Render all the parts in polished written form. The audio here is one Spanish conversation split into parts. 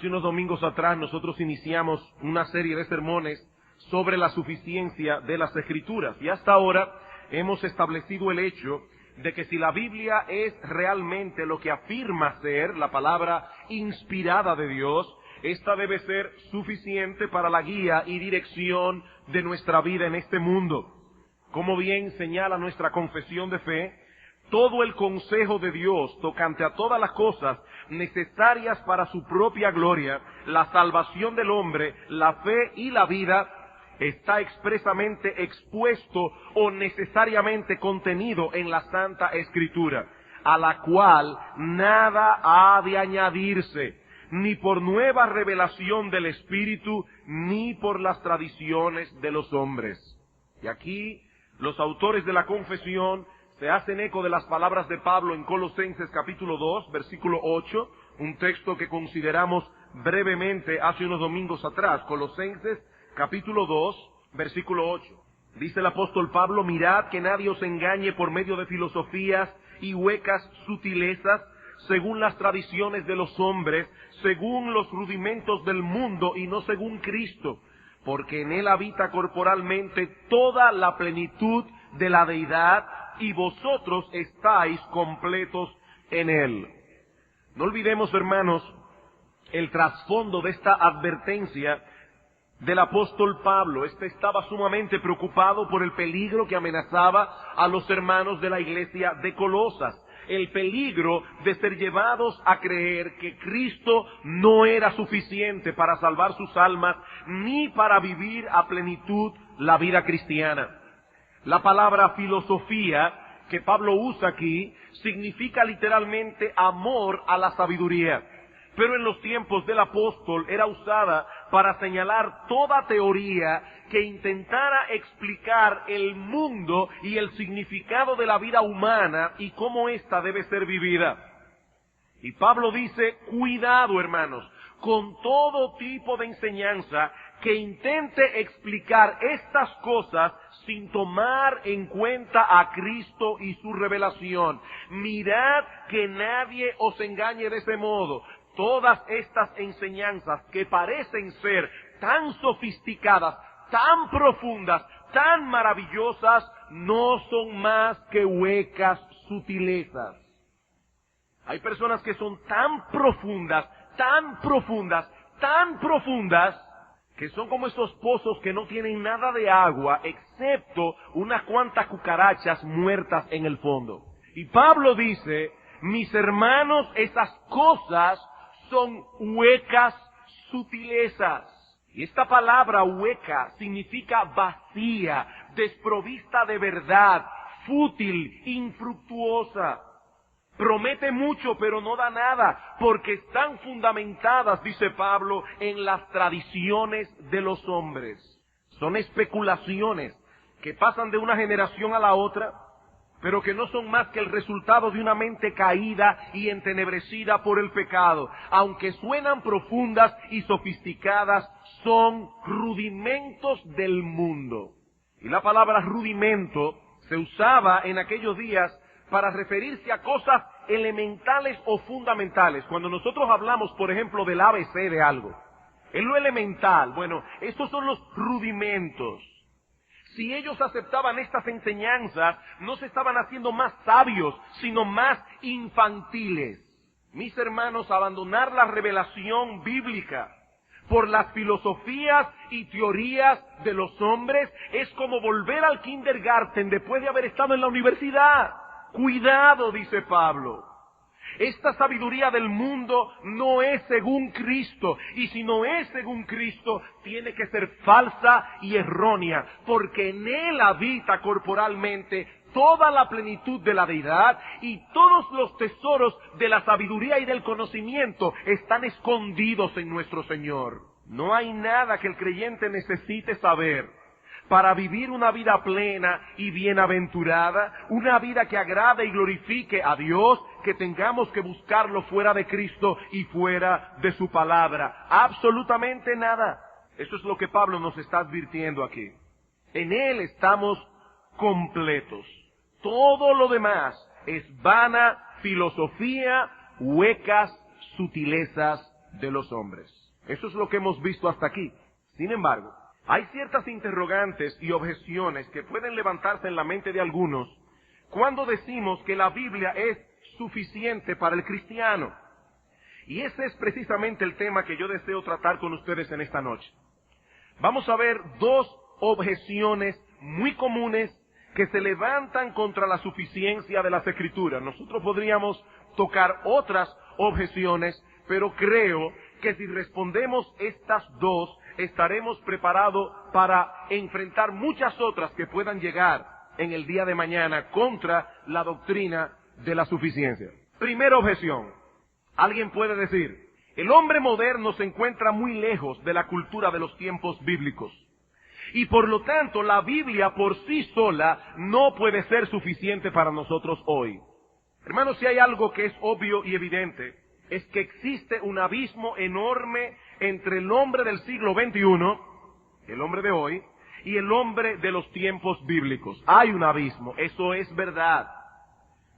Hace unos domingos atrás nosotros iniciamos una serie de sermones sobre la suficiencia de las Escrituras y hasta ahora hemos establecido el hecho de que si la Biblia es realmente lo que afirma ser la palabra inspirada de Dios, esta debe ser suficiente para la guía y dirección de nuestra vida en este mundo. Como bien señala nuestra confesión de fe, todo el consejo de Dios tocante a todas las cosas necesarias para su propia gloria, la salvación del hombre, la fe y la vida, está expresamente expuesto o necesariamente contenido en la Santa Escritura, a la cual nada ha de añadirse, ni por nueva revelación del Espíritu, ni por las tradiciones de los hombres. Y aquí los autores de la confesión se hacen eco de las palabras de Pablo en Colosenses capítulo 2, versículo 8, un texto que consideramos brevemente hace unos domingos atrás. Colosenses capítulo 2, versículo 8. Dice el apóstol Pablo: mirad que nadie os engañe por medio de filosofías y huecas sutilezas, según las tradiciones de los hombres, según los rudimentos del mundo y no según Cristo, porque en él habita corporalmente toda la plenitud de la deidad, y vosotros estáis completos en él. No olvidemos, hermanos, el trasfondo de esta advertencia del apóstol Pablo. Este estaba sumamente preocupado por el peligro que amenazaba a los hermanos de la iglesia de Colosas. El peligro de ser llevados a creer que Cristo no era suficiente para salvar sus almas, ni para vivir a plenitud la vida cristiana. La palabra filosofía que Pablo usa aquí significa literalmente amor a la sabiduría, pero en los tiempos del apóstol era usada para señalar toda teoría que intentara explicar el mundo y el significado de la vida humana y cómo ésta debe ser vivida. Y Pablo dice: cuidado, hermanos, con todo tipo de enseñanza que intente explicar estas cosas sin tomar en cuenta a Cristo y su revelación. Mirad que nadie os engañe de ese modo. Todas estas enseñanzas que parecen ser tan sofisticadas, tan profundas, tan maravillosas, no son más que huecas sutilezas. Hay personas que son tan profundas, tan profundas, tan profundas, que son como esos pozos que no tienen nada de agua, excepto unas cuantas cucarachas muertas en el fondo. Y Pablo dice: mis hermanos, esas cosas son huecas sutilezas. Y esta palabra hueca significa vacía, desprovista de verdad, fútil, infructuosa. Promete mucho, pero no da nada, porque están fundamentadas, dice Pablo, en las tradiciones de los hombres. Son especulaciones que pasan de una generación a la otra, pero que no son más que el resultado de una mente caída y entenebrecida por el pecado. Aunque suenan profundas y sofisticadas, son rudimentos del mundo. Y la palabra rudimento se usaba en aquellos días para referirse a cosas elementales o fundamentales. Cuando nosotros hablamos, por ejemplo, del ABC de algo, en lo elemental, bueno, estos son los rudimentos. Si ellos aceptaban estas enseñanzas, no se estaban haciendo más sabios, sino más infantiles. Mis hermanos, abandonar la revelación bíblica por las filosofías y teorías de los hombres es como volver al kindergarten después de haber estado en la universidad. Cuidado, dice Pablo. Esta sabiduría del mundo no es según Cristo, y si no es según Cristo, tiene que ser falsa y errónea, porque en Él habita corporalmente toda la plenitud de la deidad, y todos los tesoros de la sabiduría y del conocimiento están escondidos en nuestro Señor. No hay nada que el creyente necesite saber para vivir una vida plena y bienaventurada, una vida que agrade y glorifique a Dios, que tengamos que buscarlo fuera de Cristo y fuera de su palabra. Absolutamente nada. Eso es lo que Pablo nos está advirtiendo aquí. En Él estamos completos. Todo lo demás es vana filosofía, huecas sutilezas de los hombres. Eso es lo que hemos visto hasta aquí. Sin embargo, hay ciertas interrogantes y objeciones que pueden levantarse en la mente de algunos cuando decimos que la Biblia es suficiente para el cristiano. Y ese es precisamente el tema que yo deseo tratar con ustedes en esta noche. Vamos a ver dos objeciones muy comunes que se levantan contra la suficiencia de las Escrituras. Nosotros podríamos tocar otras objeciones, pero creo que si respondemos estas dos, estaremos preparados para enfrentar muchas otras que puedan llegar en el día de mañana contra la doctrina de la suficiencia. Primera objeción. Alguien puede decir, el hombre moderno se encuentra muy lejos de la cultura de los tiempos bíblicos. Y por lo tanto, la Biblia por sí sola no puede ser suficiente para nosotros hoy. Hermanos, si hay algo que es obvio y evidente, es que existe un abismo enorme entre el hombre del siglo XXI, el hombre de hoy, y el hombre de los tiempos bíblicos. Hay un abismo, eso es verdad.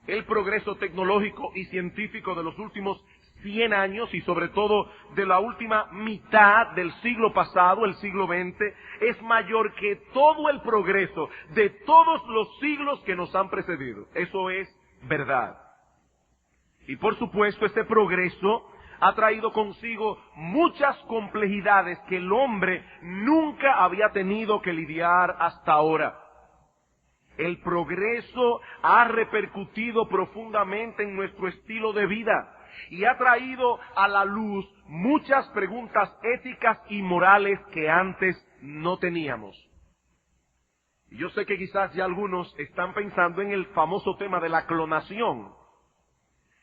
El progreso tecnológico y científico de los últimos 100 años y sobre todo de la última mitad del siglo pasado, el siglo XX, es mayor que todo el progreso de todos los siglos que nos han precedido. Eso es verdad. Y por supuesto, este progreso ha traído consigo muchas complejidades que el hombre nunca había tenido que lidiar hasta ahora. El progreso ha repercutido profundamente en nuestro estilo de vida y ha traído a la luz muchas preguntas éticas y morales que antes no teníamos. Y yo sé que quizás ya algunos están pensando en el famoso tema de la clonación.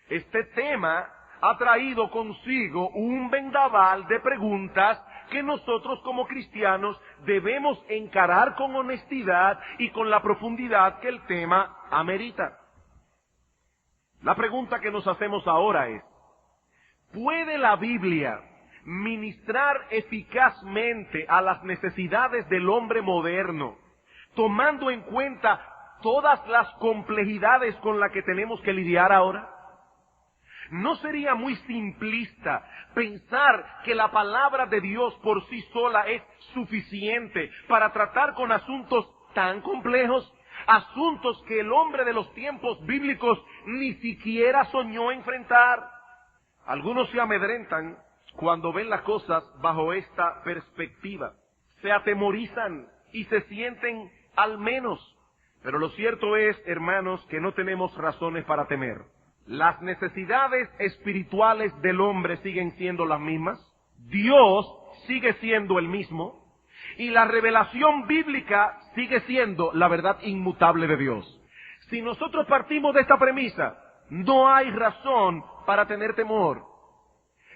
Este tema ha traído consigo un vendaval de preguntas que nosotros como cristianos debemos encarar con honestidad y con la profundidad que el tema amerita. La pregunta que nos hacemos ahora es, ¿puede la Biblia ministrar eficazmente a las necesidades del hombre moderno, tomando en cuenta todas las complejidades con las que tenemos que lidiar ahora? ¿No sería muy simplista pensar que la palabra de Dios por sí sola es suficiente para tratar con asuntos tan complejos? Asuntos que el hombre de los tiempos bíblicos ni siquiera soñó enfrentar. Algunos se amedrentan cuando ven las cosas bajo esta perspectiva. Se atemorizan y se sienten al menos. Pero lo cierto es, hermanos, que no tenemos razones para temer. Las necesidades espirituales del hombre siguen siendo las mismas. Dios sigue siendo el mismo. Y la revelación bíblica sigue siendo la verdad inmutable de Dios. Si nosotros partimos de esta premisa, no hay razón para tener temor.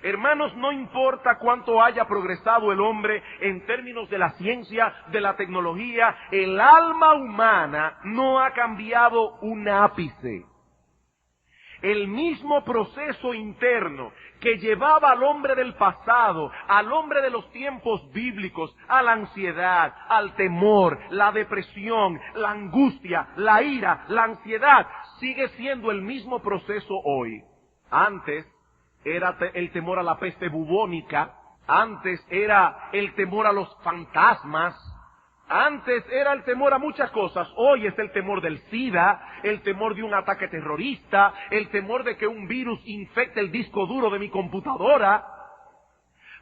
Hermanos, no importa cuánto haya progresado el hombre en términos de la ciencia, de la tecnología, el alma humana no ha cambiado un ápice. El mismo proceso interno que llevaba al hombre del pasado, al hombre de los tiempos bíblicos, a la ansiedad, al temor, la depresión, la angustia, la ira, la ansiedad, sigue siendo el mismo proceso hoy. Antes era el temor a la peste bubónica, antes era el temor a los fantasmas, antes era el temor a muchas cosas, hoy es el temor del SIDA, el temor de un ataque terrorista, el temor de que un virus infecte el disco duro de mi computadora.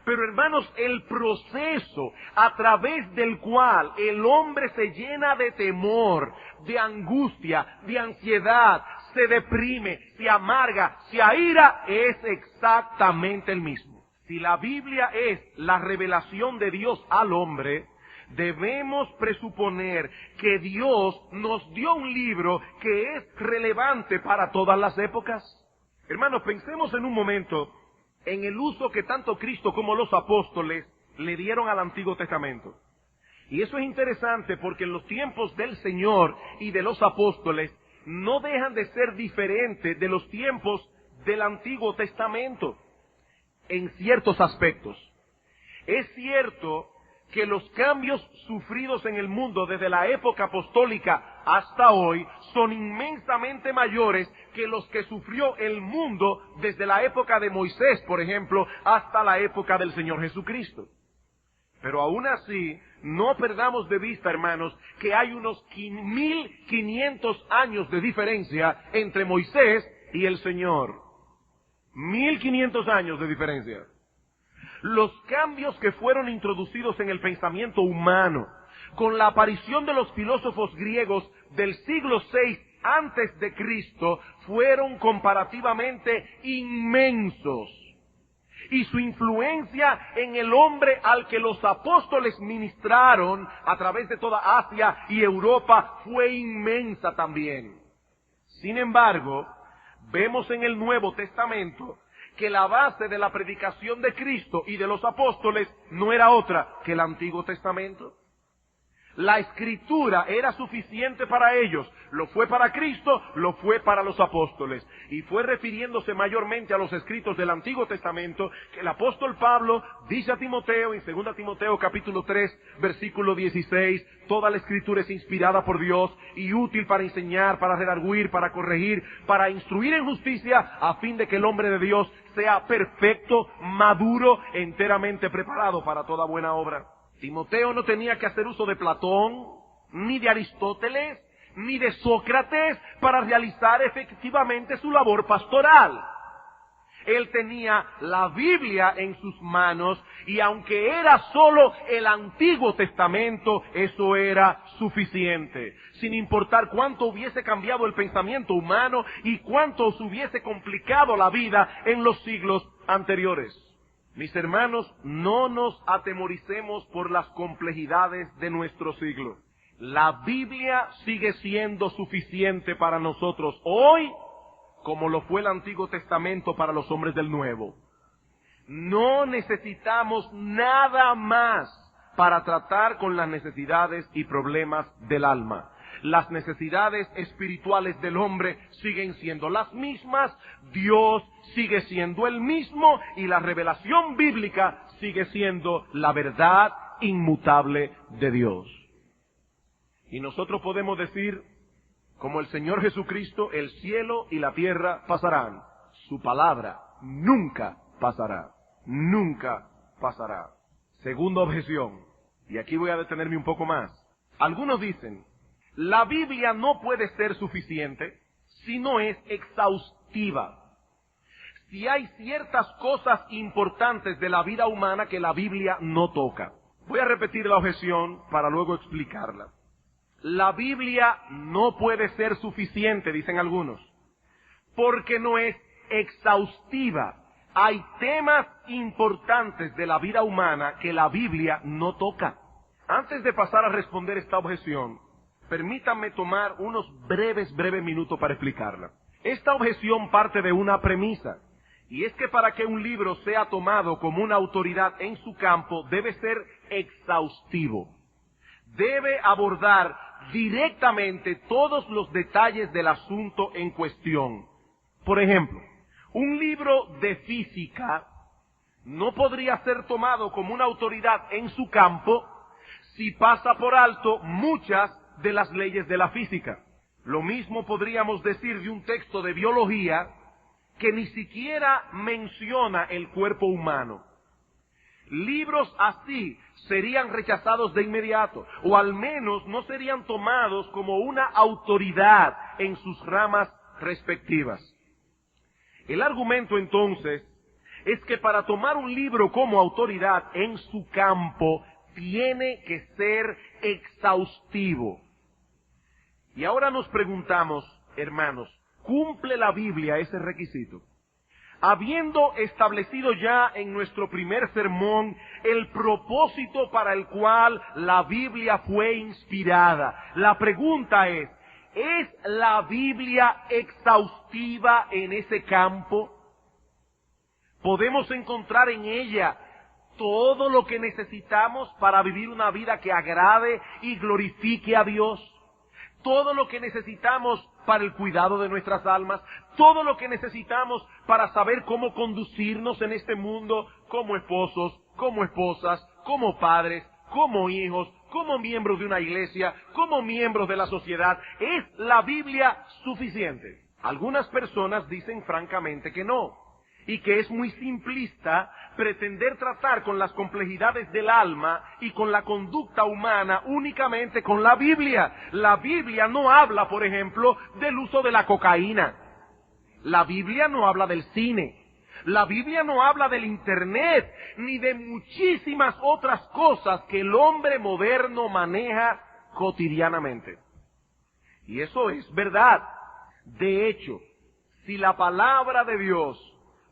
Pero hermanos, el proceso a través del cual el hombre se llena de temor, de angustia, de ansiedad, se deprime, se amarga, se aira, es exactamente el mismo. Si la Biblia es la revelación de Dios al hombre, debemos presuponer que Dios nos dio un libro que es relevante para todas las épocas. Hermanos, pensemos en un momento en el uso que tanto Cristo como los apóstoles le dieron al Antiguo Testamento. Y eso es interesante porque en los tiempos del Señor y de los apóstoles no dejan de ser diferentes de los tiempos del Antiguo Testamento en ciertos aspectos. Es cierto que los cambios sufridos en el mundo desde la época apostólica hasta hoy son inmensamente mayores que los que sufrió el mundo desde la época de Moisés, por ejemplo, hasta la época del Señor Jesucristo. Pero aún así, no perdamos de vista, hermanos, que hay unos 1500 años de diferencia entre Moisés y el Señor. 1500 años de diferencia. Los cambios que fueron introducidos en el pensamiento humano con la aparición de los filósofos griegos del siglo VI antes de Cristo fueron comparativamente inmensos. Y su influencia en el hombre al que los apóstoles ministraron a través de toda Asia y Europa fue inmensa también. Sin embargo, vemos en el Nuevo Testamento que la base de la predicación de Cristo y de los apóstoles no era otra que el Antiguo Testamento. La Escritura era suficiente para ellos, lo fue para Cristo, lo fue para los apóstoles. Y fue refiriéndose mayormente a los escritos del Antiguo Testamento que el apóstol Pablo dice a Timoteo, en 2 Timoteo capítulo 3, versículo 16, toda la Escritura es inspirada por Dios y útil para enseñar, para redarguir, para corregir, para instruir en justicia, a fin de que el hombre de Dios sea perfecto, maduro, enteramente preparado para toda buena obra. Timoteo no tenía que hacer uso de Platón, ni de Aristóteles, ni de Sócrates para realizar efectivamente su labor pastoral. Él tenía la Biblia en sus manos y aunque era solo el Antiguo Testamento, eso era suficiente. Sin importar cuánto hubiese cambiado el pensamiento humano y cuánto se hubiese complicado la vida en los siglos anteriores. Mis hermanos, no nos atemoricemos por las complejidades de nuestro siglo. La Biblia sigue siendo suficiente para nosotros hoy, como lo fue el Antiguo Testamento para los hombres del Nuevo. No necesitamos nada más para tratar con las necesidades y problemas del alma. Las necesidades espirituales del hombre siguen siendo las mismas, Dios sigue siendo el mismo y la revelación bíblica sigue siendo la verdad inmutable de Dios. Y nosotros podemos decir, como el Señor Jesucristo, el cielo y la tierra pasarán, su palabra nunca pasará, nunca pasará. Segunda objeción, y aquí voy a detenerme un poco más. Algunos dicen, la Biblia no puede ser suficiente si no es exhaustiva. Si hay ciertas cosas importantes de la vida humana que la Biblia no toca. Voy a repetir la objeción para luego explicarla. La Biblia no puede ser suficiente, dicen algunos, porque no es exhaustiva. Hay temas importantes de la vida humana que la Biblia no toca. Antes de pasar a responder esta objeción, permítanme tomar unos breves minutos para explicarla. Esta objeción parte de una premisa, y es que para que un libro sea tomado como una autoridad en su campo, debe ser exhaustivo. Debe abordar directamente todos los detalles del asunto en cuestión. Por ejemplo, un libro de física no podría ser tomado como una autoridad en su campo si pasa por alto muchas de las leyes de la física. Lo mismo podríamos decir de un texto de biología que ni siquiera menciona el cuerpo humano. Libros así serían rechazados de inmediato, o al menos no serían tomados como una autoridad en sus ramas respectivas. El argumento entonces es que para tomar un libro como autoridad en su campo tiene que ser exhaustivo. Y ahora nos preguntamos, hermanos, ¿cumple la Biblia ese requisito? Habiendo establecido ya en nuestro primer sermón el propósito para el cual la Biblia fue inspirada, la pregunta ¿es la Biblia exhaustiva en ese campo? ¿Podemos encontrar en ella todo lo que necesitamos para vivir una vida que agrade y glorifique a Dios? Todo lo que necesitamos para el cuidado de nuestras almas, todo lo que necesitamos para saber cómo conducirnos en este mundo como esposos, como esposas, como padres, como hijos, como miembros de una iglesia, como miembros de la sociedad. ¿Es la Biblia suficiente? Algunas personas dicen francamente que no, y que es muy simplista pretender tratar con las complejidades del alma y con la conducta humana únicamente con la Biblia. La Biblia no habla, por ejemplo, del uso de la cocaína. La Biblia no habla del cine. La Biblia no habla del internet, ni de muchísimas otras cosas que el hombre moderno maneja cotidianamente. Y eso es verdad. De hecho, si la palabra de Dios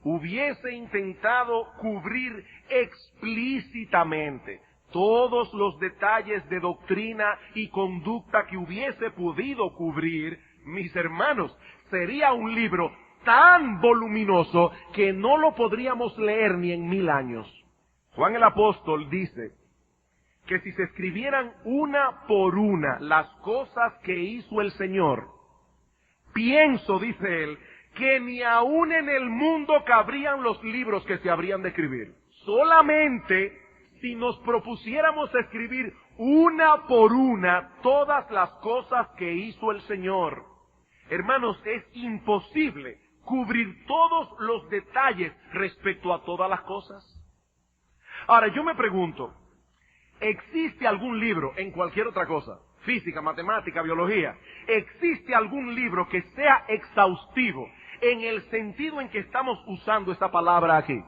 hubiese intentado cubrir explícitamente todos los detalles de doctrina y conducta que hubiese podido cubrir, mis hermanos, sería un libro tan voluminoso que no lo podríamos leer ni en 1000 años. Juan el apóstol dice que si se escribieran una por una las cosas que hizo el Señor, pienso, dice él, que ni aún en el mundo cabrían los libros que se habrían de escribir. Solamente si nos propusiéramos escribir una por una todas las cosas que hizo el Señor, hermanos, es imposible cubrir todos los detalles respecto a todas las cosas. Ahora, yo me pregunto, ¿existe algún libro en cualquier otra cosa? Física, matemática, biología. ¿Existe algún libro que sea exhaustivo en el sentido en que estamos usando esta palabra aquí?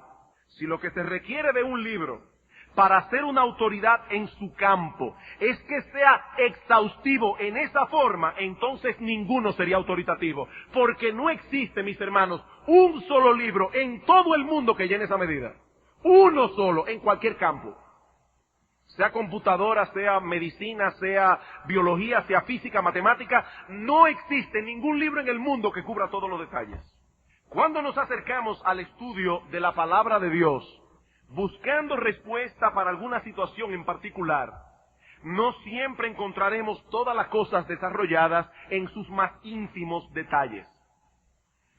Si lo que se requiere de un libro para ser una autoridad en su campo es que sea exhaustivo en esa forma, entonces ninguno sería autoritativo. Porque no existe, mis hermanos, un solo libro en todo el mundo que llene esa medida. Uno solo, en cualquier campo. Sea computadora, sea medicina, sea biología, sea física, matemática, no existe ningún libro en el mundo que cubra todos los detalles. Cuando nos acercamos al estudio de la palabra de Dios, buscando respuesta para alguna situación en particular, no siempre encontraremos todas las cosas desarrolladas en sus más ínfimos detalles.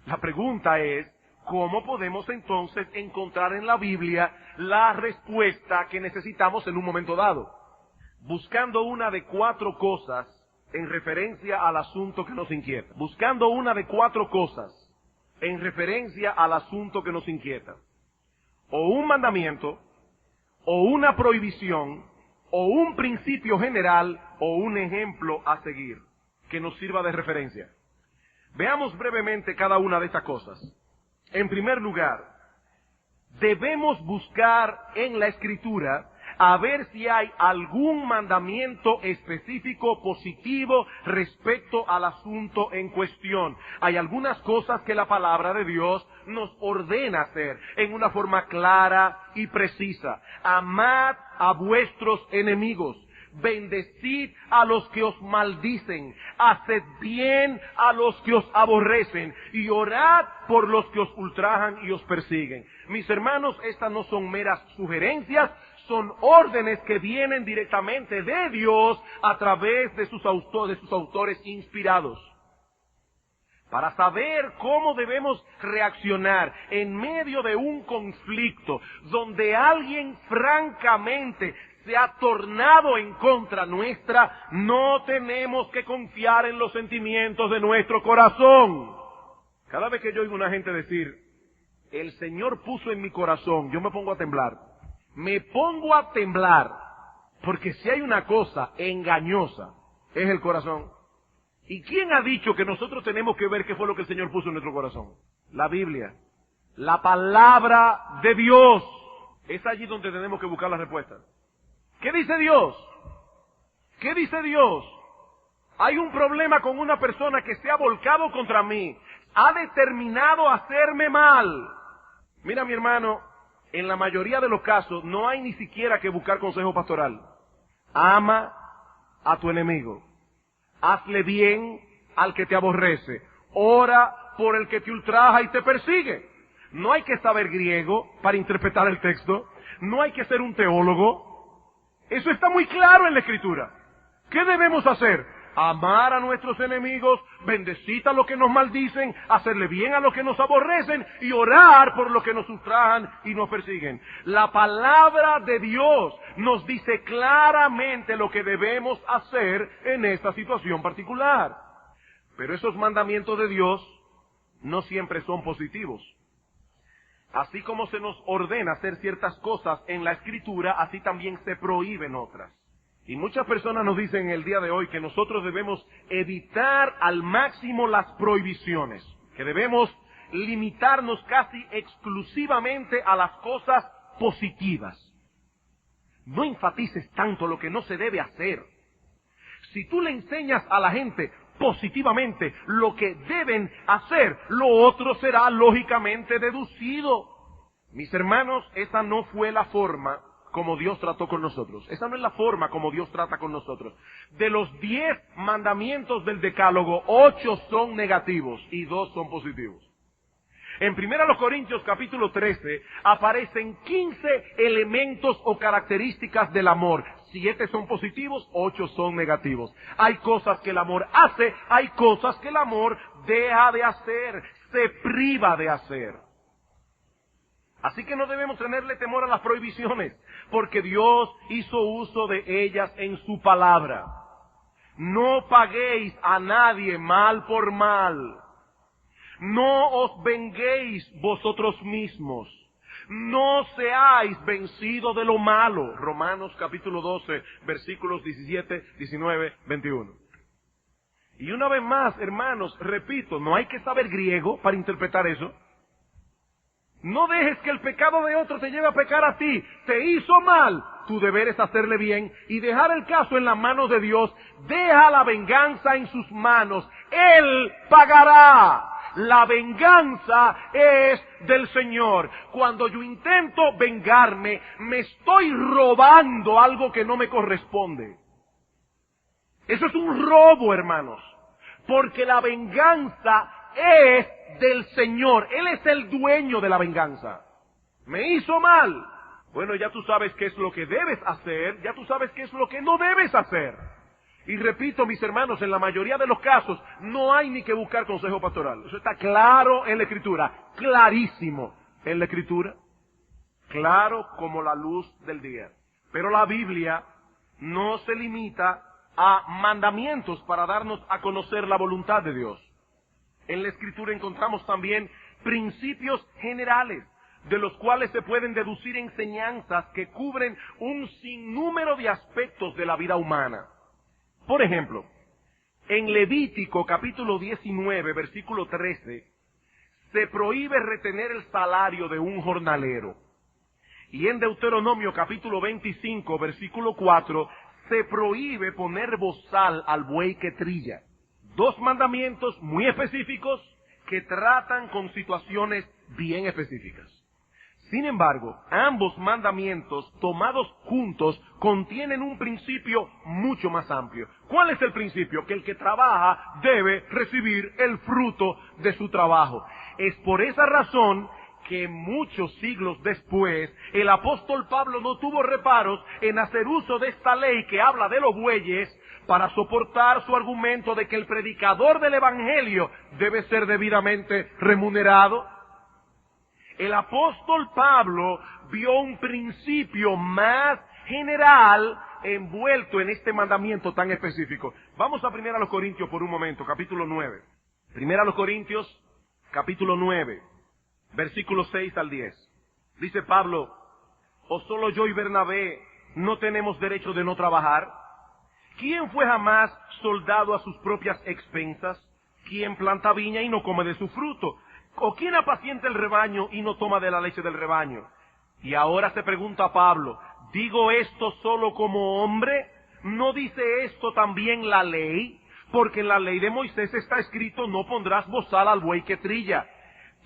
La pregunta es, ¿cómo podemos entonces encontrar en la Biblia la respuesta que necesitamos en un momento dado? Buscando una de 4 cosas en referencia al asunto que nos inquieta. Buscando una de 4 cosas en referencia al asunto que nos inquieta. O un mandamiento, o una prohibición, o un principio general, o un ejemplo a seguir, que nos sirva de referencia. Veamos brevemente cada una de estas cosas. En primer lugar, debemos buscar en la Escritura a ver si hay algún mandamiento específico positivo respecto al asunto en cuestión. Hay algunas cosas que la palabra de Dios nos ordena hacer en una forma clara y precisa. Amad a vuestros enemigos. Bendecid a los que os maldicen, haced bien a los que os aborrecen, y orad por los que os ultrajan y os persiguen. Mis hermanos, estas no son meras sugerencias, son órdenes que vienen directamente de Dios a través de sus autores inspirados. Para saber cómo debemos reaccionar en medio de un conflicto donde alguien francamente se ha tornado en contra nuestra, no tenemos que confiar en los sentimientos de nuestro corazón. Cada vez que yo oigo a una gente decir, el Señor puso en mi corazón, yo me pongo a temblar. Me pongo a temblar, porque si hay una cosa engañosa, es el corazón. ¿Y quién ha dicho que nosotros tenemos que ver qué fue lo que el Señor puso en nuestro corazón? La Biblia, la palabra de Dios. Es allí donde tenemos que buscar la respuesta. ¿Qué dice Dios? ¿Qué dice Dios? Hay un problema con una persona que se ha volcado contra mí. Ha determinado hacerme mal. Mira, mi hermano, en la mayoría de los casos no hay ni siquiera que buscar consejo pastoral. Ama a tu enemigo. Hazle bien al que te aborrece. Ora por el que te ultraja y te persigue. No hay que saber griego para interpretar el texto. No hay que ser un teólogo. Eso está muy claro en la Escritura. ¿Qué debemos hacer? amar a nuestros enemigos, bendecir a los que nos maldicen, hacerle bien a los que nos aborrecen y orar por los que nos ultrajan y nos persiguen. La palabra de Dios nos dice claramente lo que debemos hacer en esta situación particular. Pero esos mandamientos de Dios no siempre son positivos. Así como se nos ordena hacer ciertas cosas en la Escritura, así también se prohíben otras. Y muchas personas nos dicen en el día de hoy que nosotros debemos evitar al máximo las prohibiciones, que debemos limitarnos casi exclusivamente a las cosas positivas. No enfatices tanto lo que no se debe hacer. Si tú le enseñas a la gente positivamente lo que deben hacer, lo otro será lógicamente deducido. Mis hermanos, esa no fue la forma como Dios trató con nosotros. Esa no es la forma como Dios trata con nosotros. De los 10 mandamientos del Decálogo, 8 son negativos y 2 son positivos. En 1 Corintios capítulo 13 aparecen 15 elementos o características del amor. 7 son positivos, 8 son negativos. Hay cosas que el amor hace, hay cosas que el amor deja de hacer, se priva de hacer. Así que no debemos tenerle temor a las prohibiciones, porque Dios hizo uso de ellas en su palabra. No paguéis a nadie mal por mal. No os venguéis vosotros mismos. No seáis vencidos de lo malo. Romanos capítulo 12, versículos 17, 19, 21. Y una vez más, hermanos, repito, no hay que saber griego para interpretar eso. No dejes que el pecado de otro te lleve a pecar a ti. Te hizo mal. Tu deber es hacerle bien y dejar el caso en las manos de Dios. Deja la venganza en sus manos. Él pagará. La venganza es del Señor. Cuando yo intento vengarme, me estoy robando algo que no me corresponde. Eso es un robo, hermanos. Porque la venganza es del Señor. Él es el dueño de la venganza. Me hizo mal. Bueno, ya tú sabes qué es lo que debes hacer, ya tú sabes qué es lo que no debes hacer. Y repito, mis hermanos, en la mayoría de los casos no hay ni que buscar consejo pastoral. Eso está claro en la Escritura, clarísimo en la Escritura, claro como la luz del día. Pero la Biblia no se limita a mandamientos para darnos a conocer la voluntad de Dios. En la Escritura encontramos también principios generales, de los cuales se pueden deducir enseñanzas que cubren un sinnúmero de aspectos de la vida humana. Por ejemplo, en Levítico capítulo 19, versículo 13, se prohíbe retener el salario de un jornalero. Y en Deuteronomio capítulo 25, versículo 4, se prohíbe poner bozal al buey que trilla. 2 mandamientos muy específicos que tratan con situaciones bien específicas. Sin embargo, ambos mandamientos tomados juntos contienen un principio mucho más amplio. ¿Cuál es el principio? Que el que trabaja debe recibir el fruto de su trabajo. Es por esa razón que muchos siglos después, el apóstol Pablo no tuvo reparos en hacer uso de esta ley que habla de los bueyes para soportar su argumento de que el predicador del evangelio debe ser debidamente remunerado. El apóstol Pablo vio un principio más general envuelto en este mandamiento tan específico. Vamos a 1 Corintios por un momento, capítulo 9. 1 Corintios, capítulo 9, versículos 6 al 10. Dice Pablo, ¿o solo yo y Bernabé no tenemos derecho de no trabajar? ¿Quién fue jamás soldado a sus propias expensas? ¿Quién planta viña y no come de su fruto? ¿O quién apacienta el rebaño y no toma de la leche del rebaño? Y ahora se pregunta Pablo, ¿digo esto solo como hombre? ¿No dice esto también la ley? Porque en la ley de Moisés está escrito, no pondrás bozal al buey que trilla.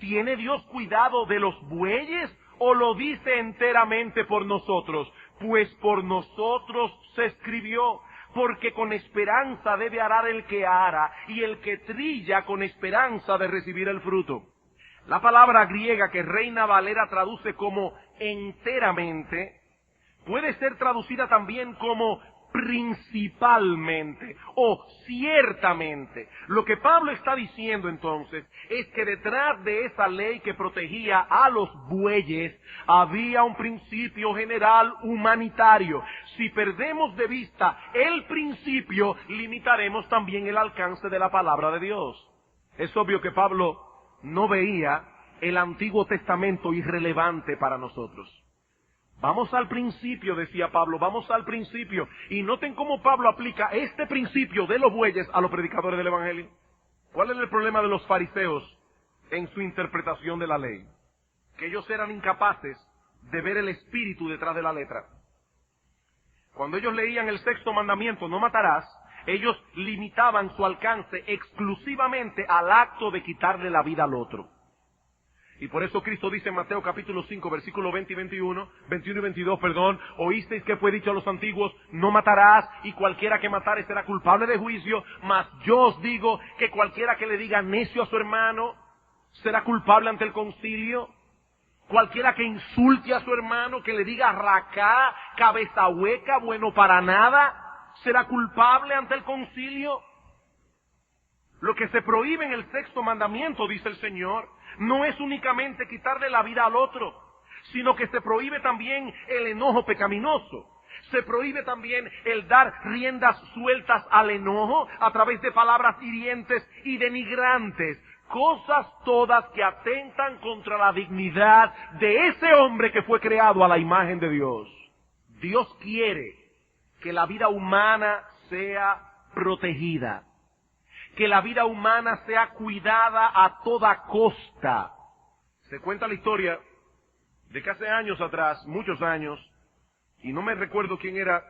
¿Tiene Dios cuidado de los bueyes o lo dice enteramente por nosotros? Pues por nosotros se escribió, porque con esperanza debe arar el que ara, y el que trilla con esperanza de recibir el fruto. La palabra griega que Reina Valera traduce como enteramente, puede ser traducida también como principalmente o ciertamente. Lo que Pablo está diciendo entonces es que detrás de esa ley que protegía a los bueyes había un principio general humanitario. Si perdemos de vista el principio, limitaremos también el alcance de la palabra de Dios. Es obvio que Pablo no veía el Antiguo Testamento irrelevante para nosotros. Vamos al principio, decía Pablo, vamos al principio. Y noten cómo Pablo aplica este principio de los bueyes a los predicadores del Evangelio. ¿Cuál es el problema de los fariseos en su interpretación de la ley? Que ellos eran incapaces de ver el espíritu detrás de la letra. Cuando ellos leían el sexto mandamiento, no matarás, ellos limitaban su alcance exclusivamente al acto de quitarle la vida al otro. Y por eso Cristo dice en Mateo capítulo 5, versículo 20 y 21 y 22, oísteis que fue dicho a los antiguos, no matarás, y cualquiera que matare será culpable de juicio, mas yo os digo que cualquiera que le diga necio a su hermano será culpable ante el concilio. Cualquiera que insulte a su hermano, que le diga racá, cabeza hueca, bueno para nada, será culpable ante el concilio. Lo que se prohíbe en el sexto mandamiento, dice el Señor, no es únicamente quitarle la vida al otro, sino que se prohíbe también el enojo pecaminoso. Se prohíbe también el dar riendas sueltas al enojo a través de palabras hirientes y denigrantes. Cosas todas que atentan contra la dignidad de ese hombre que fue creado a la imagen de Dios. Dios quiere que la vida humana sea protegida, que la vida humana sea cuidada a toda costa. Se cuenta la historia de que hace años atrás, muchos años, y no me recuerdo quién era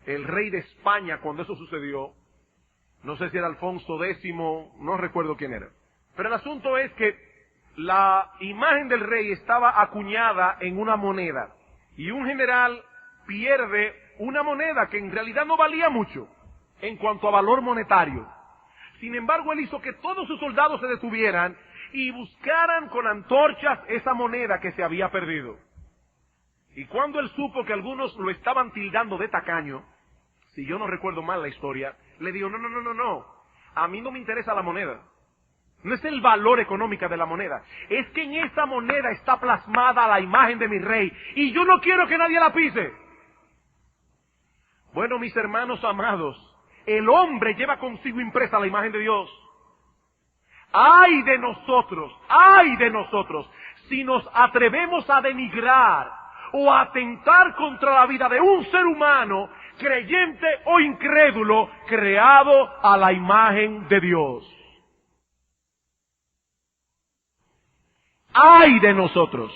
el rey de España cuando eso sucedió, no sé si era Alfonso X, no recuerdo quién era. Pero el asunto es que la imagen del rey estaba acuñada en una moneda, y un general pierde una moneda que en realidad no valía mucho en cuanto a valor monetario. Sin embargo, él hizo que todos sus soldados se detuvieran y buscaran con antorchas esa moneda que se había perdido. Y cuando él supo que algunos lo estaban tildando de tacaño, si yo no recuerdo mal la historia, le dijo, no, a mí no me interesa la moneda. No es el valor económico de la moneda, es que en esa moneda está plasmada la imagen de mi rey, y yo no quiero que nadie la pise. Bueno, mis hermanos amados, el hombre lleva consigo impresa la imagen de Dios. ¡Ay de nosotros! Si nos atrevemos a denigrar o a atentar contra la vida de un ser humano, creyente o incrédulo, creado a la imagen de Dios. ¡Ay de nosotros!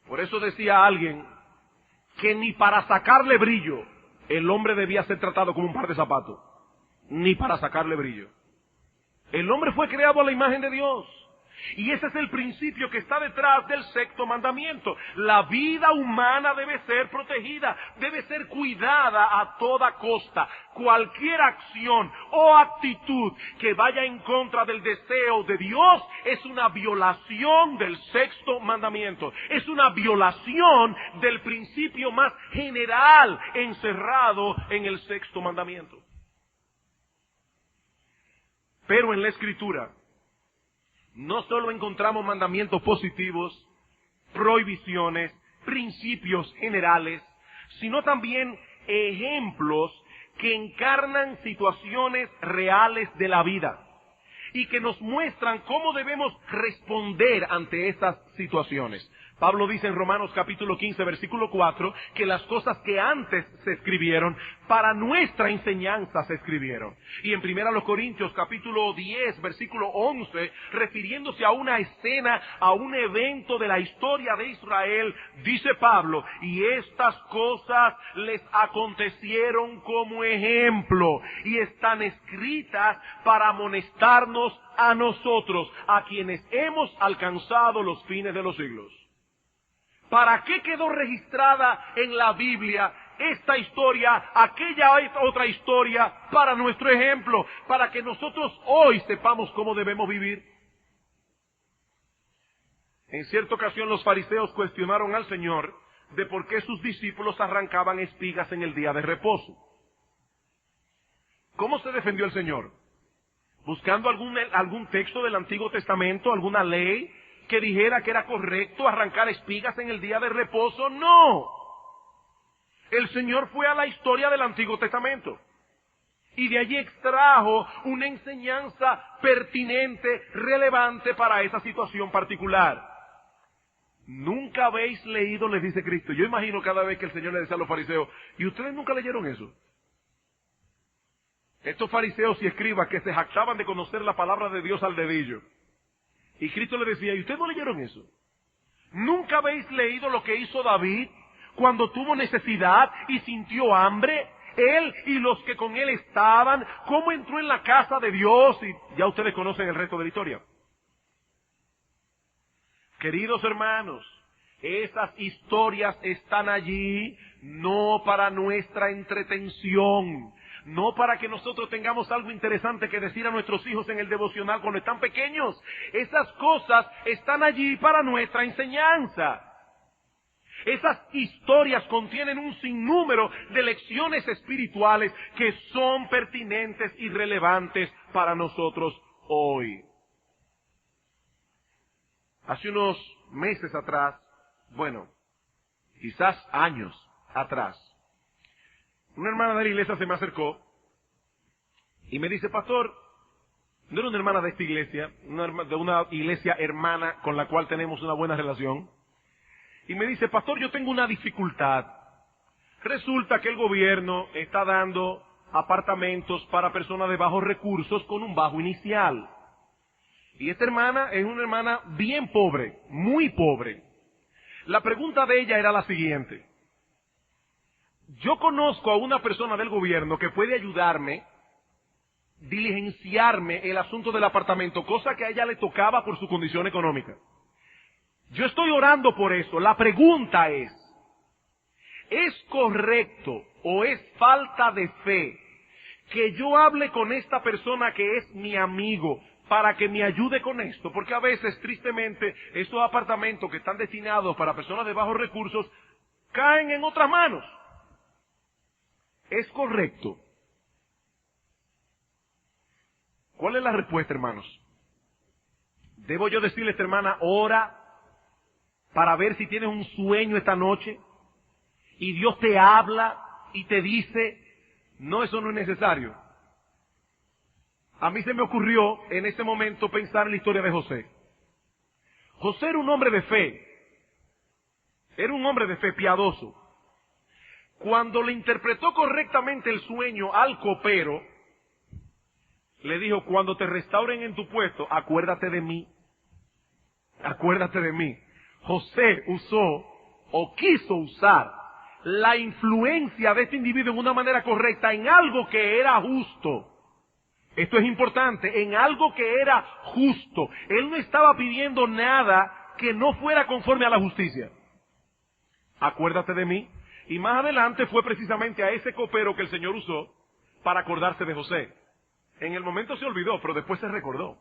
Por eso decía alguien que ni para sacarle brillo el hombre debía ser tratado como un par de zapatos. Ni para sacarle brillo. El hombre fue creado a la imagen de Dios. Y ese es el principio que está detrás del sexto mandamiento. La vida humana debe ser protegida, debe ser cuidada a toda costa. Cualquier acción o actitud que vaya en contra del deseo de Dios es una violación del sexto mandamiento. Es una violación del principio más general encerrado en el sexto mandamiento. Pero en la Escritura no solo encontramos mandamientos positivos, prohibiciones, principios generales, sino también ejemplos que encarnan situaciones reales de la vida y que nos muestran cómo debemos responder ante estas situaciones. Pablo dice en Romanos capítulo 15, versículo 4, que las cosas que antes se escribieron, para nuestra enseñanza se escribieron. Y en 1 Corintios capítulo 10, versículo 11, refiriéndose a una escena, a un evento de la historia de Israel, dice Pablo, y estas cosas les acontecieron como ejemplo, y están escritas para amonestarnos a nosotros, a quienes hemos alcanzado los fines de los siglos. ¿Para qué quedó registrada en la Biblia esta historia, aquella otra historia, para nuestro ejemplo, para que nosotros hoy sepamos cómo debemos vivir? En cierta ocasión los fariseos cuestionaron al Señor de por qué sus discípulos arrancaban espigas en el día de reposo. ¿Cómo se defendió el Señor? ¿Buscando algún texto del Antiguo Testamento, alguna ley que dijera que era correcto arrancar espigas en el día de reposo? No. El Señor fue a la historia del Antiguo Testamento y de allí extrajo una enseñanza pertinente, relevante para esa situación particular. Nunca habéis leído, les dice Cristo. Yo imagino cada vez que el Señor le decía a los fariseos, ¿y ustedes nunca leyeron eso? Estos fariseos y escribas que se jactaban de conocer la palabra de Dios al dedillo. Y Cristo le decía, ¿y ustedes no leyeron eso? ¿Nunca habéis leído lo que hizo David cuando tuvo necesidad y sintió hambre? Él y los que con él estaban, cómo entró en la casa de Dios, y ya ustedes conocen el resto de la historia. Queridos hermanos, esas historias están allí no para nuestra entretención, no para que nosotros tengamos algo interesante que decir a nuestros hijos en el devocional cuando están pequeños. Esas cosas están allí para nuestra enseñanza. Esas historias contienen un sinnúmero de lecciones espirituales que son pertinentes y relevantes para nosotros hoy. Hace unos meses atrás, bueno, quizás años atrás, una hermana de la iglesia se me acercó y me dice, pastor, no era una hermana de esta iglesia, de una iglesia hermana con la cual tenemos una buena relación, y me dice, pastor, yo tengo una dificultad. Resulta que el gobierno está dando apartamentos para personas de bajos recursos con un bajo inicial. Y esta hermana es una hermana bien pobre, muy pobre. La pregunta de ella era la siguiente. Yo conozco a una persona del gobierno que puede ayudarme, diligenciarme el asunto del apartamento, cosa que a ella le tocaba por su condición económica. Yo estoy orando por eso. La pregunta ¿es correcto o es falta de fe que yo hable con esta persona que es mi amigo para que me ayude con esto? Porque a veces, tristemente, estos apartamentos que están destinados para personas de bajos recursos caen en otras manos. ¿Es correcto? ¿Cuál es la respuesta, hermanos? ¿Debo yo decirle a esta hermana, ora para ver si tienes un sueño esta noche y Dios te habla y te dice, no, eso no es necesario? A mí se me ocurrió en ese momento pensar en la historia de José. José era un hombre de fe. Era un hombre de fe piadoso. Cuando le interpretó correctamente el sueño al copero, le dijo, cuando te restauren en tu puesto, acuérdate de mí. Acuérdate de mí. José usó o quiso usar la influencia de este individuo en una manera correcta en algo que era justo. Esto es importante, en algo que era justo. Él no estaba pidiendo nada que no fuera conforme a la justicia. Acuérdate de mí. Y más adelante fue precisamente a ese copero que el Señor usó para acordarse de José. En el momento se olvidó, pero después se recordó.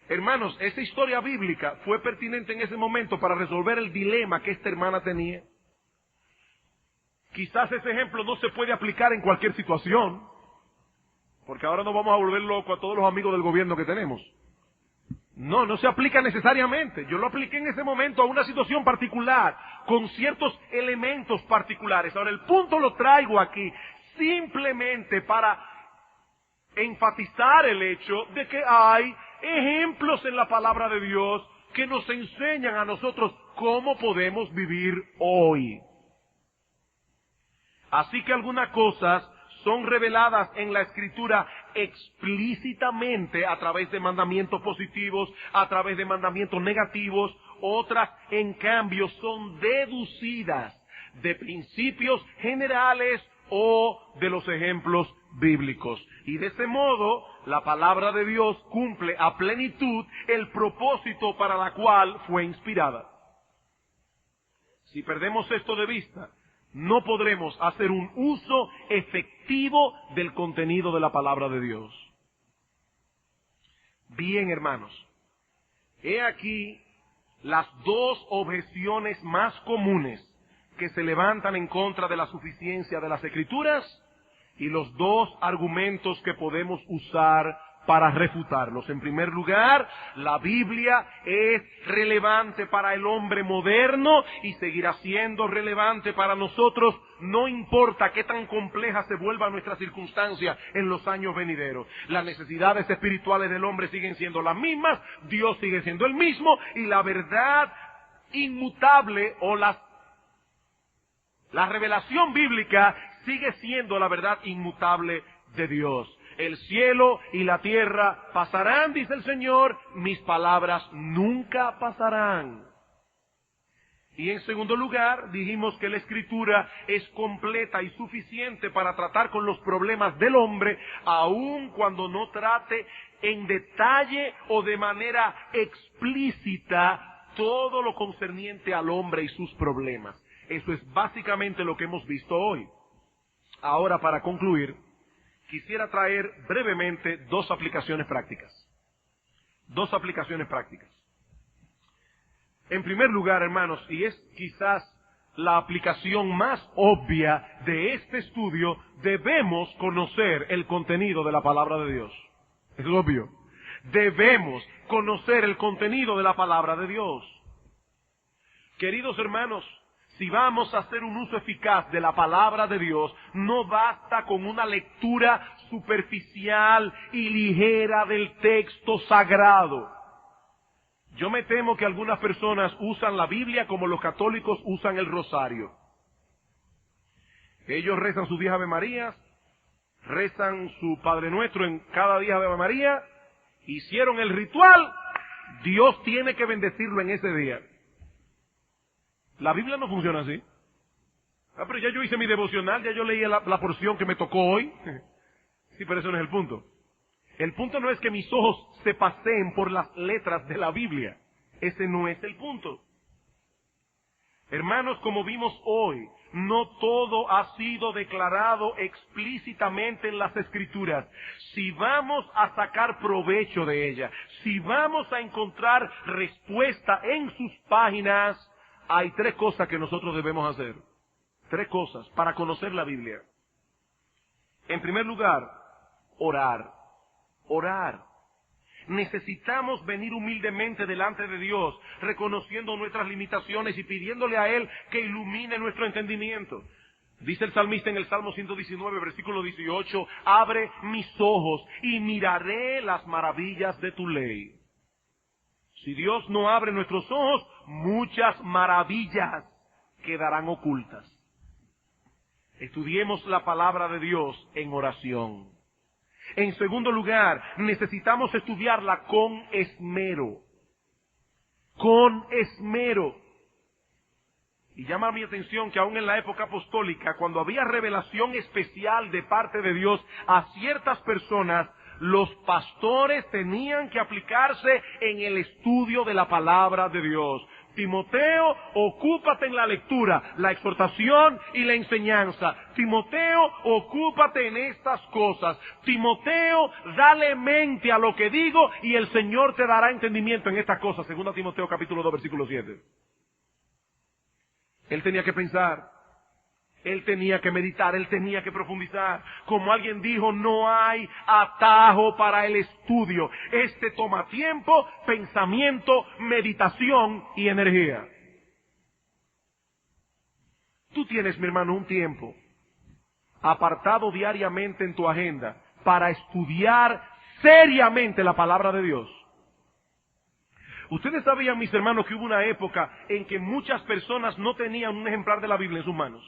Hermanos, esa historia bíblica fue pertinente en ese momento para resolver el dilema que esta hermana tenía. Quizás ese ejemplo no se puede aplicar en cualquier situación, porque ahora nos vamos a volver locos a todos los amigos del gobierno que tenemos. No se aplica necesariamente. Yo lo apliqué en ese momento a una situación particular, con ciertos elementos particulares. Ahora, el punto lo traigo aquí simplemente para enfatizar el hecho de que hay ejemplos en la palabra de Dios que nos enseñan a nosotros cómo podemos vivir hoy. Así que algunas cosas son reveladas en la Escritura explícitamente a través de mandamientos positivos, a través de mandamientos negativos. Otras, en cambio, son deducidas de principios generales o de los ejemplos bíblicos. Y de ese modo, la palabra de Dios cumple a plenitud el propósito para la cual fue inspirada. Si perdemos esto de vista, no podremos hacer un uso efectivo del contenido de la palabra de Dios. Bien, hermanos, he aquí las dos objeciones más comunes que se levantan en contra de la suficiencia de las Escrituras y los dos argumentos que podemos usar para refutarlos. En primer lugar, la Biblia es relevante para el hombre moderno y seguirá siendo relevante para nosotros, no importa qué tan compleja se vuelva nuestra circunstancia en los años venideros. Las necesidades espirituales del hombre siguen siendo las mismas, Dios sigue siendo el mismo y la verdad inmutable o la revelación bíblica sigue siendo la verdad inmutable de Dios. El cielo y la tierra pasarán, dice el Señor, mis palabras nunca pasarán. Y en segundo lugar, dijimos que la Escritura es completa y suficiente para tratar con los problemas del hombre, aun cuando no trate en detalle o de manera explícita todo lo concerniente al hombre y sus problemas. Eso es básicamente lo que hemos visto hoy. Ahora, para concluir, quisiera traer brevemente dos aplicaciones prácticas. Dos aplicaciones prácticas. En primer lugar, hermanos, y es quizás la aplicación más obvia de este estudio, debemos conocer el contenido de la palabra de Dios. Es obvio. Debemos conocer el contenido de la palabra de Dios. Queridos hermanos, si vamos a hacer un uso eficaz de la palabra de Dios, no basta con una lectura superficial y ligera del texto sagrado. Yo me temo que algunas personas usan la Biblia como los católicos usan el rosario. Ellos rezan sus 10 Ave Marías, rezan su Padre Nuestro en cada 10 Ave María, hicieron el ritual, Dios tiene que bendecirlo en ese día. La Biblia no funciona así. Pero ya yo hice mi devocional, ya yo leí la porción que me tocó hoy. Sí, pero eso no es el punto. El punto no es que mis ojos se paseen por las letras de la Biblia. Ese no es el punto. Hermanos, como vimos hoy, no todo ha sido declarado explícitamente en las Escrituras. Si vamos a sacar provecho de ella, si vamos a encontrar respuesta en sus páginas, hay tres cosas que nosotros debemos hacer. Tres cosas para conocer la Biblia. En primer lugar, orar. Orar. Necesitamos venir humildemente delante de Dios, reconociendo nuestras limitaciones y pidiéndole a Él que ilumine nuestro entendimiento. Dice el salmista en el Salmo 119, versículo 18, abre mis ojos y miraré las maravillas de tu ley. Si Dios no abre nuestros ojos, muchas maravillas quedarán ocultas. Estudiemos la palabra de Dios en oración. En segundo lugar, necesitamos estudiarla con esmero. Con esmero. Y llama mi atención que aún en la época apostólica, cuando había revelación especial de parte de Dios a ciertas personas, los pastores tenían que aplicarse en el estudio de la palabra de Dios. Timoteo, ocúpate en la lectura, la exhortación y la enseñanza. Timoteo, ocúpate en estas cosas. Timoteo, dale mente a lo que digo y el Señor te dará entendimiento en estas cosas. 2 Timoteo capítulo 2, versículo 7. Él tenía que pensar. Él tenía que meditar, él tenía que profundizar. Como alguien dijo, no hay atajo para el estudio. Este toma tiempo, pensamiento, meditación y energía. Tú tienes, mi hermano, un tiempo apartado diariamente en tu agenda para estudiar seriamente la palabra de Dios. Ustedes sabían, mis hermanos, que hubo una época en que muchas personas no tenían un ejemplar de la Biblia en sus manos.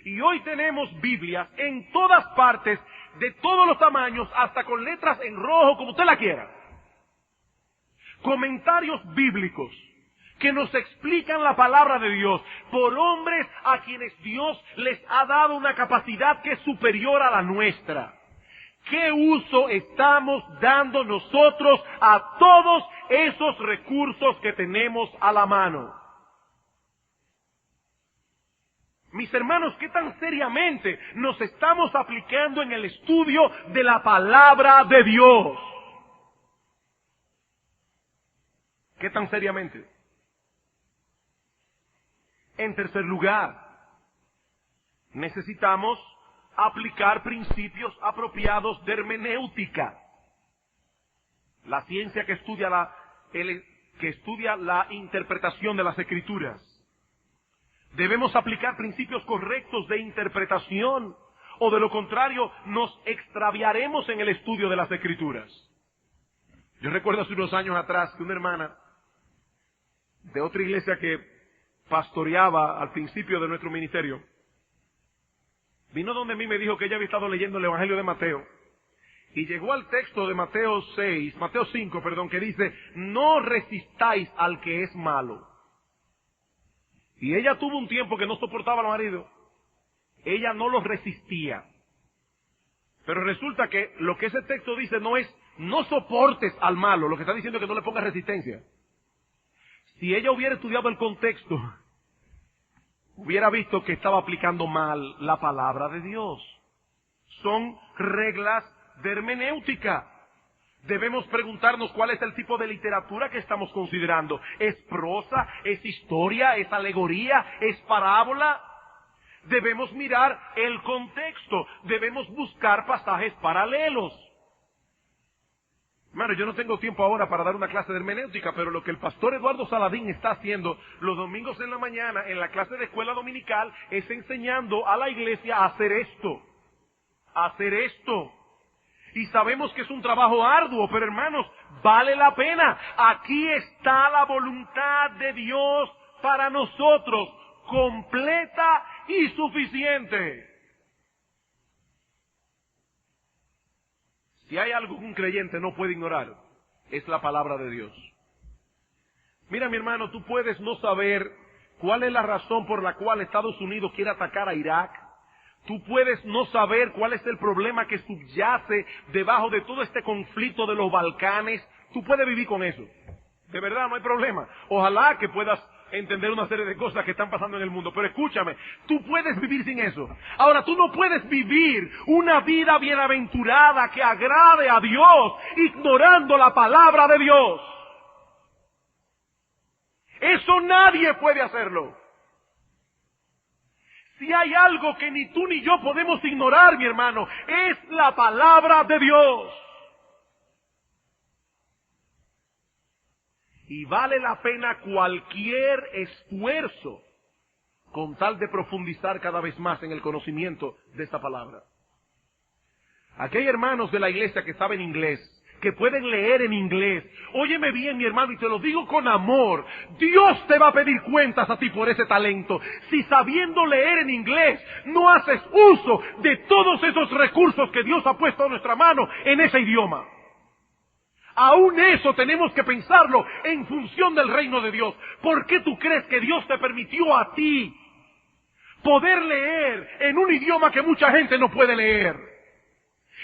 Y hoy tenemos Biblias en todas partes, de todos los tamaños, hasta con letras en rojo, como usted la quiera. Comentarios bíblicos que nos explican la palabra de Dios por hombres a quienes Dios les ha dado una capacidad que es superior a la nuestra. ¿Qué uso estamos dando nosotros a todos esos recursos que tenemos a la mano? Mis hermanos, ¿qué tan seriamente nos estamos aplicando en el estudio de la palabra de Dios? ¿Qué tan seriamente? En tercer lugar, necesitamos aplicar principios apropiados de hermenéutica. La ciencia que estudia la interpretación de las Escrituras. Debemos aplicar principios correctos de interpretación, o de lo contrario nos extraviaremos en el estudio de las Escrituras. Yo recuerdo hace unos años atrás que una hermana de otra iglesia que pastoreaba al principio de nuestro ministerio vino donde mí y me dijo que ella había estado leyendo el Evangelio de Mateo y llegó al texto de Mateo 5, que dice: no resistáis al que es malo. Y ella tuvo un tiempo que no soportaba al marido. Ella no lo resistía. Pero resulta que lo que ese texto dice no es no soportes al malo, lo que está diciendo es que no le pongas resistencia. Si ella hubiera estudiado el contexto, hubiera visto que estaba aplicando mal la palabra de Dios. Son reglas de hermenéutica. Debemos preguntarnos cuál es el tipo de literatura que estamos considerando. ¿Es prosa? ¿Es historia? ¿Es alegoría? ¿Es parábola? Debemos mirar el contexto. Debemos buscar pasajes paralelos. Hermano, yo no tengo tiempo ahora para dar una clase de hermenéutica, pero lo que el pastor Eduardo Saladín está haciendo los domingos en la mañana en la clase de escuela dominical es enseñando a la iglesia a hacer esto. A hacer esto. Y sabemos que es un trabajo arduo, pero hermanos, vale la pena. Aquí está la voluntad de Dios para nosotros, completa y suficiente. Si hay algo que un creyente no puede ignorar, es la palabra de Dios. Mira, mi hermano, tú puedes no saber cuál es la razón por la cual Estados Unidos quiere atacar a Irak. Tú puedes no saber cuál es el problema que subyace debajo de todo este conflicto de los Balcanes. Tú puedes vivir con eso. De verdad, no hay problema. Ojalá que puedas entender una serie de cosas que están pasando en el mundo. Pero escúchame, tú puedes vivir sin eso. Ahora, tú no puedes vivir una vida bienaventurada que agrade a Dios ignorando la palabra de Dios. Eso nadie puede hacerlo. Si hay algo que ni tú ni yo podemos ignorar, mi hermano, es la palabra de Dios. Y vale la pena cualquier esfuerzo con tal de profundizar cada vez más en el conocimiento de esta palabra. Aquí hay hermanos de la iglesia que saben inglés, que pueden leer en inglés. Óyeme bien, mi hermano, y te lo digo con amor. Dios te va a pedir cuentas a ti por ese talento. Si sabiendo leer en inglés no haces uso de todos esos recursos que Dios ha puesto a nuestra mano en ese idioma. Aún eso tenemos que pensarlo en función del reino de Dios. ¿Por qué tú crees que Dios te permitió a ti poder leer en un idioma que mucha gente no puede leer?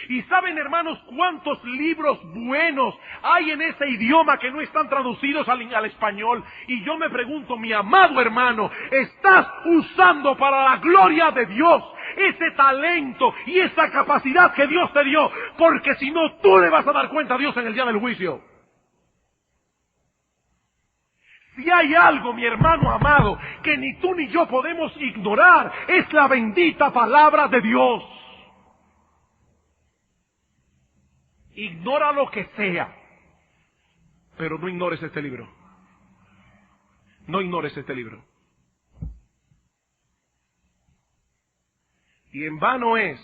Y saben, hermanos, cuántos libros buenos hay en ese idioma que no están traducidos al español. Y yo me pregunto, mi amado hermano, ¿estás usando para la gloria de Dios ese talento y esa capacidad que Dios te dio? Porque si no, tú le vas a dar cuenta a Dios en el día del juicio. Si hay algo, mi hermano amado, que ni tú ni yo podemos ignorar, es la bendita palabra de Dios. Ignora lo que sea, pero no ignores este libro. No ignores este libro. Y en vano es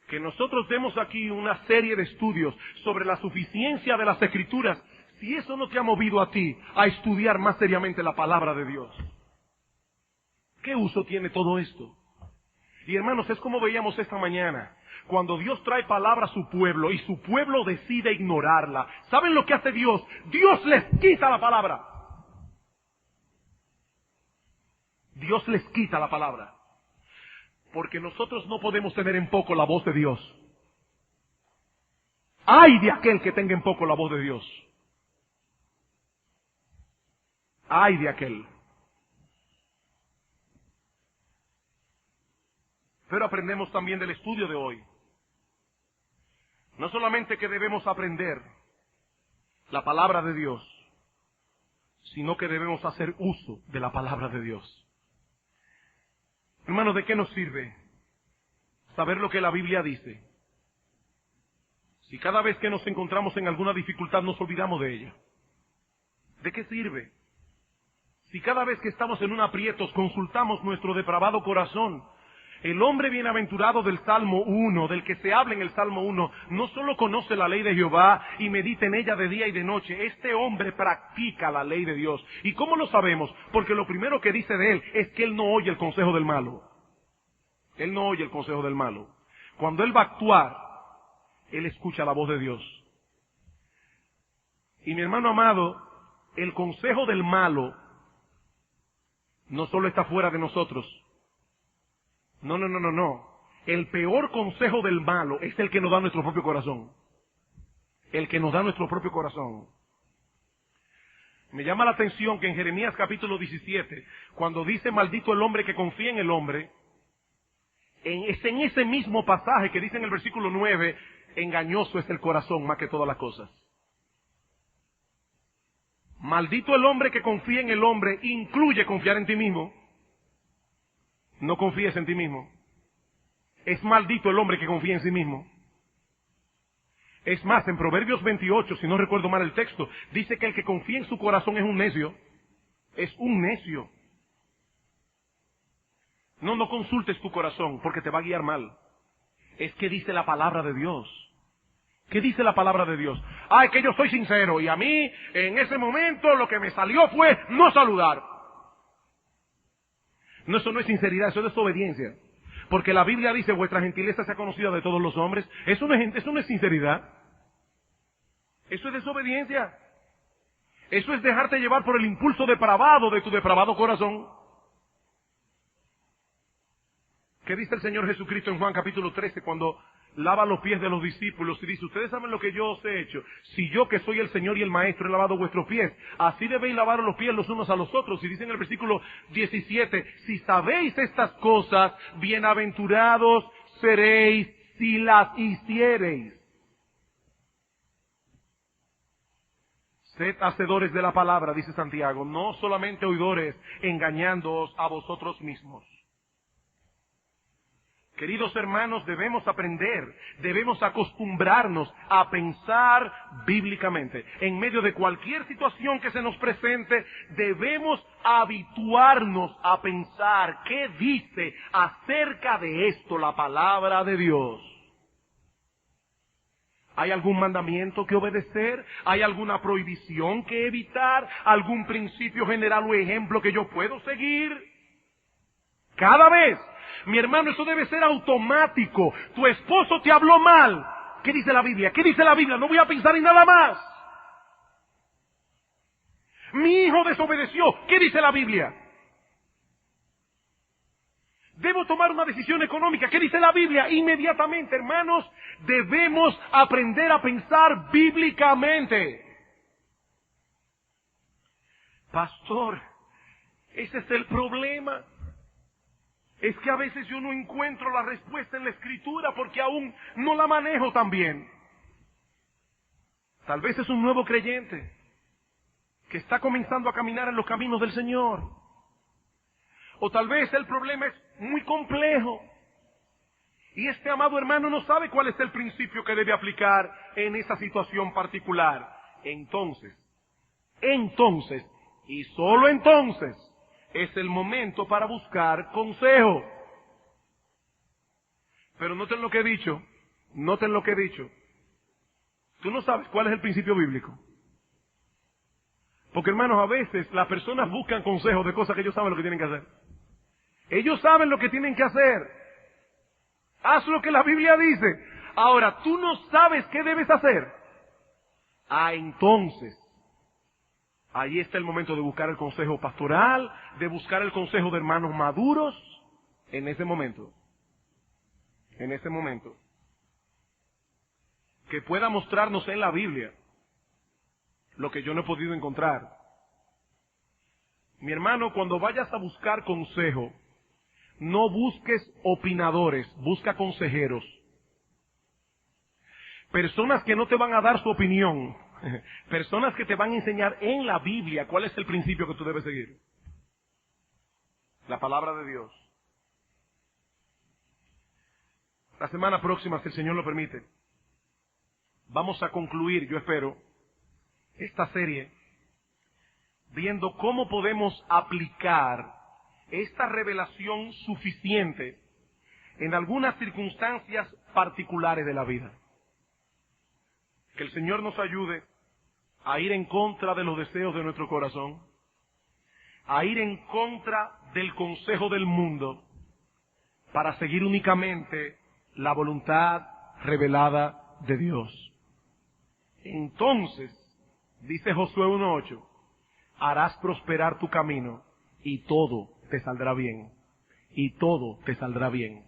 que nosotros demos aquí una serie de estudios sobre la suficiencia de las Escrituras, si eso no te ha movido a ti a estudiar más seriamente la palabra de Dios. ¿Qué uso tiene todo esto? Y hermanos, es como veíamos esta mañana. Cuando Dios trae palabra a su pueblo y su pueblo decide ignorarla, ¿saben lo que hace Dios? Dios les quita la palabra. Dios les quita la palabra. Porque nosotros no podemos tener en poco la voz de Dios. ¡Ay de aquel que tenga en poco la voz de Dios! ¡Ay de aquel! Pero aprendemos también del estudio de hoy. No solamente que debemos aprender, la palabra de Dios, sino que debemos hacer uso de la palabra de Dios. Hermanos, ¿de qué nos sirve saber lo que la Biblia dice si cada vez que nos encontramos en alguna dificultad nos olvidamos de ella? ¿De qué sirve si cada vez que estamos en un aprieto consultamos nuestro depravado corazón? El hombre bienaventurado del Salmo 1, del que se habla en el Salmo 1, no solo conoce la ley de Jehová y medita en ella de día y de noche, este hombre practica la ley de Dios. ¿Y cómo lo sabemos? Porque lo primero que dice de él es que él no oye el consejo del malo. Él no oye el consejo del malo. Cuando él va a actuar, él escucha la voz de Dios. Y mi hermano amado, el consejo del malo no solo está fuera de nosotros. No. El peor consejo del malo es el que nos da nuestro propio corazón. El que nos da nuestro propio corazón. Me llama la atención que en Jeremías capítulo 17, cuando dice maldito el hombre que confía en el hombre, es en ese mismo pasaje que dice en el versículo 9, engañoso es el corazón más que todas las cosas. Maldito el hombre que confía en el hombre, incluye confiar en ti mismo. No confíes en ti mismo. Es maldito el hombre que confía en sí mismo. Es más, en Proverbios 28, si no recuerdo mal el texto, dice que el que confía en su corazón es un necio. Es un necio. No consultes tu corazón porque te va a guiar mal. Es que dice la palabra de Dios. ¿Qué dice la palabra de Dios? Es que yo soy sincero y a mí en ese momento lo que me salió fue no saludar. No, eso no es sinceridad, eso es desobediencia. Porque la Biblia dice, vuestra gentileza sea conocida de todos los hombres. Eso no es sinceridad. Eso es desobediencia. Eso es dejarte llevar por el impulso depravado de tu depravado corazón. ¿Qué dice el Señor Jesucristo en Juan capítulo 13 cuando lava los pies de los discípulos y dice, ustedes saben lo que yo os he hecho? Si yo, que soy el Señor y el Maestro, he lavado vuestros pies, así debéis lavar los pies los unos a los otros. Y dice en el versículo 17, si sabéis estas cosas, bienaventurados seréis si las hiciereis. Sed hacedores de la palabra, dice Santiago, no solamente oidores, engañándoos a vosotros mismos. Queridos hermanos, debemos aprender, debemos acostumbrarnos a pensar bíblicamente. En medio de cualquier situación que se nos presente, debemos habituarnos a pensar qué dice acerca de esto la palabra de Dios. ¿Hay algún mandamiento que obedecer? ¿Hay alguna prohibición que evitar? ¿Algún principio general o ejemplo que yo puedo seguir? Cada vez. Mi hermano, eso debe ser automático. Tu esposo te habló mal. ¿Qué dice la Biblia? ¿Qué dice la Biblia? No voy a pensar en nada más. Mi hijo desobedeció. ¿Qué dice la Biblia? Debo tomar una decisión económica. ¿Qué dice la Biblia? Inmediatamente, hermanos, debemos aprender a pensar bíblicamente. Pastor, ese es el problema. Es que a veces yo no encuentro la respuesta en la Escritura porque aún no la manejo tan bien. Tal vez es un nuevo creyente que está comenzando a caminar en los caminos del Señor. O tal vez el problema es muy complejo y este amado hermano no sabe cuál es el principio que debe aplicar en esa situación particular. Entonces, y solo entonces, es el momento para buscar consejo. Pero noten lo que he dicho. Tú no sabes cuál es el principio bíblico. Porque hermanos, a veces las personas buscan consejos de cosas que ellos saben lo que tienen que hacer. Ellos saben lo que tienen que hacer. Haz lo que la Biblia dice. Ahora, tú no sabes qué debes hacer. Entonces, ahí está el momento de buscar el consejo pastoral, de buscar el consejo de hermanos maduros, en ese momento. Que pueda mostrarnos en la Biblia lo que yo no he podido encontrar. Mi hermano, cuando vayas a buscar consejo, no busques opinadores, busca consejeros. Personas que no te van a dar su opinión, Personas que te van a enseñar en la Biblia cuál es el principio que tú debes seguir. La palabra de Dios. La semana próxima, si el Señor lo permite, vamos a concluir, yo espero, esta serie viendo cómo podemos aplicar esta revelación suficiente en algunas circunstancias particulares de la vida. Que el Señor nos ayude a ir en contra de los deseos de nuestro corazón, a ir en contra del consejo del mundo, para seguir únicamente la voluntad revelada de Dios. Entonces, dice Josué 1:8, harás prosperar tu camino y todo te saldrá bien. Y todo te saldrá bien.